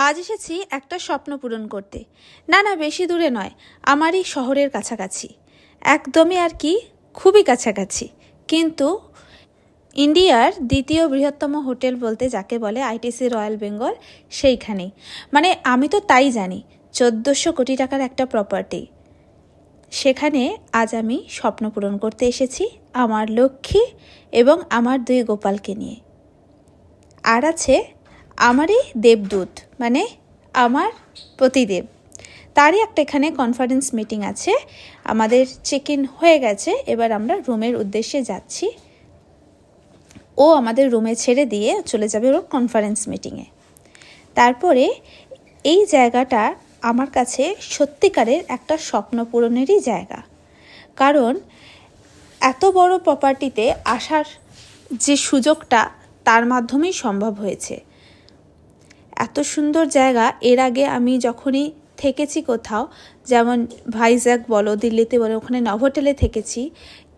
আজ এসেছি একটা স্বপ্ন পূরণ করতে। না না, বেশি দূরে নয়, আমারই শহরের কাছাকাছি, একদমই আর কি খুবই কাছাকাছি। কিন্তু ইন্ডিয়ার দ্বিতীয় বৃহত্তম হোটেল বলতে যাকে বলে আইটিসি রয়্যাল বেঙ্গল, সেইখানেই। মানে আমি তো তাই জানি, 1400 কোটি টাকার একটা প্রপার্টি। সেখানে আজ আমি স্বপ্ন পূরণ করতে এসেছি আমার লক্ষ্মী এবং আমার 2 গোপালকে নিয়ে। আর আছে আমারই দেবদূত, মানে আমার প্রতিদেব, তারই একটা এখানে কনফারেন্স মিটিং আছে। আমাদের চেক ইন হয়ে গেছে, এবার আমরা রুমের উদ্দেশ্যে যাচ্ছি। ও আমাদের রুমে ছেড়ে দিয়ে চলে যাবে ওর কনফারেন্স মিটিংয়ে। তারপরে এই জায়গাটা আমার কাছে সত্যিকারের একটা স্বপ্ন পূরণেরই জায়গা, কারণ এত বড় প্রপার্টিতে আসার যে সুযোগটা তার মাধ্যমেই সম্ভব হয়েছে। এত সুন্দর জায়গা এর আগে আমি যখনই থেকেছি কোথাও, যেমন ভাইজ্যাগ বলো, দিল্লিতে বলো, ওখানে নভোটেলে থেকেছি,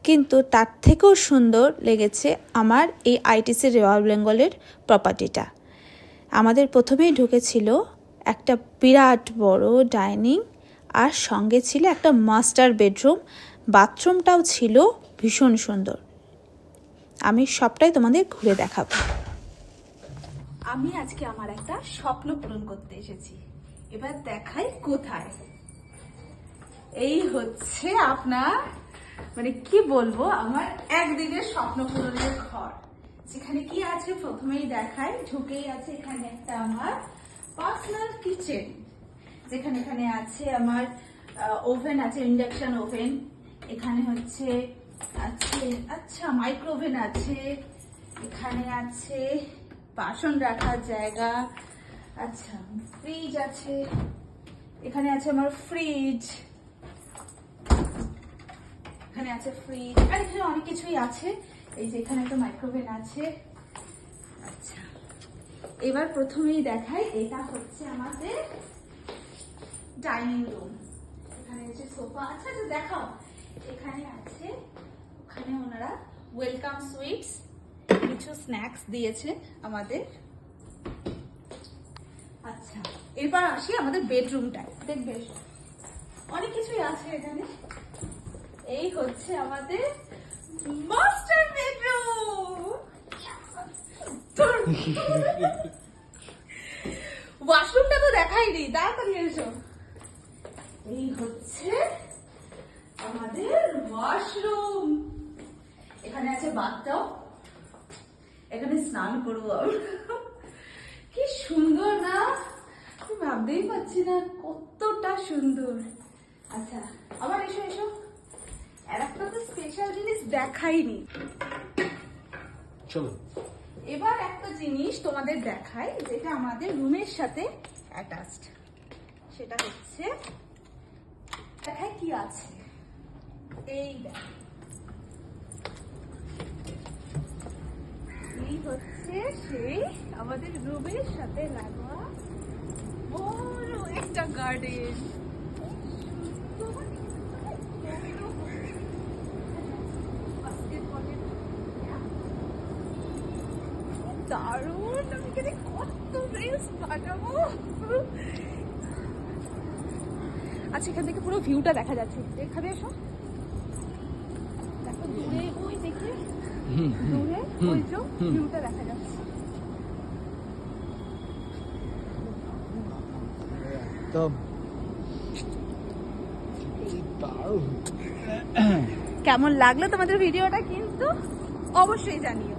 কিন্তু তার থেকেও সুন্দর লেগেছে আমার এই আইটিসি রয়্যাল বেঙ্গলের প্রপার্টিটা। আমাদের প্রথমেই ঢুকেছিল একটা বিরাট বড় ডাইনিং, আর সঙ্গে ছিল একটা মাস্টার বেডরুম, বাথরুমটাও ছিল ভীষণ সুন্দর। আমি সবটাই তোমাদের ঘুরে দেখাবো। আমি আজকে আমার একটা স্বপ্ন পূরণ করতে এসেছি, এবার দেখাই কোথায়। এই হচ্ছে আপনার, মানে কি বলবো, আমার একদিনের স্বপ্ন পূরণের ঘর। যেখানে কি আছে প্রথমেই দেখাই, ঢুকেই আছে এখানে একটা আমার পার্সোনাল কিচেন, যেখানে এখানে আছে আমার ওভেন আছে, ইন্ডাকশন ওভেন। এখানে হচ্ছে আচ্ছা মাইক্রো ওভেন আছে, এখানে আছে বাসন রাখার জায়গা, আচ্ছা ফ্রিজ আছে, এখানে আছে আমার ফ্রিজ, এখানে আছে ফ্রিজ, আর এখানে অনেক কিছুই আছে। এই যে এখানে একটা মাইক্রোওভেন আছে। আচ্ছা, এবার প্রথমেই দেখাই, এটা হচ্ছে আমাদের ডাইনিং রুম। এখানে আছে সোফা, আচ্ছা দেখাও। এখানে আছে, ওখানে ওনারা ওয়েলকাম সুইটস কিছু স্ন্যাক্স দিয়েছে আমাদের। আচ্ছা, এবার আসি আমাদের বেডরুমটায়, দেখবে অনেক কিছুই আছে এখানে। এই হচ্ছে আমাদের মাস্টার বেডরুম। ওয়াশরুমটা তো দেখাইনি, তাড়াতাড়ি এসো। এই হচ্ছে আমাদের ওয়াশরুম, এখানে আছে বাথটাব, এখানে স্নান করবো আমি। কি সুন্দর না, আমি ভাবতেই পারছি না কতটা সুন্দর। আচ্ছা আবার এসো এসো, আর একটা তো স্পেশাল জিনিস দেখাইনি। চলো এবার একটা জিনিস তোমাদের দেখাই, যেটা আমাদের রুমের সাথে অ্যাটাচড। সেটা হচ্ছে, দেখাই কি আছে। এই দেখ, এই হচ্ছে সেই আমাদের রুমের সাথে লাগোয়া বড় একটা গার্ডেন। দারুণ, আমি এখানে কত রিলস পাঠাবো। আচ্ছা, এখান থেকে পুরো ভিউটা দেখা যাচ্ছে। এখানে এসো, দেখো দূরে ওই দেখে, দূরে ওই যে ভিউটা দেখা যাচ্ছে। কেমন লাগলো তোমাদের ভিডিওটা কিন্তু অবশ্যই জানিও।